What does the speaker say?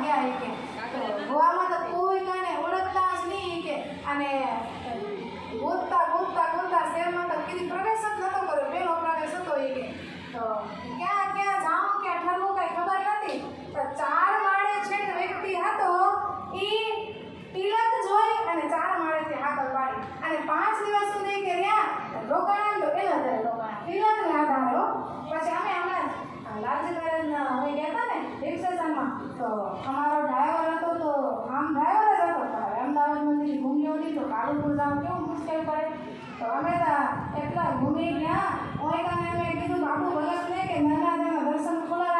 ગયા કે ગોવામાં તો કોઈ કાને ઓળખતા જ નહીં કે અને ગોતતા શહેરમાં તો કીધી પ્રવેશ જ નતો કર્યો, પહેલો પ્રવેશ હતો એ કે તો ક્યાં જાઉં ક્યાં ઠરવું કઈ ખબર નથી. તો 4 માળે છે ને વ્યક્તિ હતો એ તિલક જોઈ અને 4 માળેથી હાકલ પાડી અને 5 દિવસ સુધી કે રહ્યા રોકાણ તો પેલા રોકાણ તિલકને આધારે. પછી અમે હમણાં લાલજી મહારાજના અમે ગયા હતા ને હિલ સ્ટેશનમાં તો અમારો ડ્રાઈવર હતો તો આમ ડ્રાઈવર જ હતો પણ અમદાવાદમાંથી ઘૂમ્યો નહીં તો કાલુપુર જવું કેવું મુશ્કેલ પડે. તો અમે એટલા ઘૂમી ગયા ઓય કાને અમે કીધું બાપુ ભગતને કે નર્મદાના દર્શન ખોલા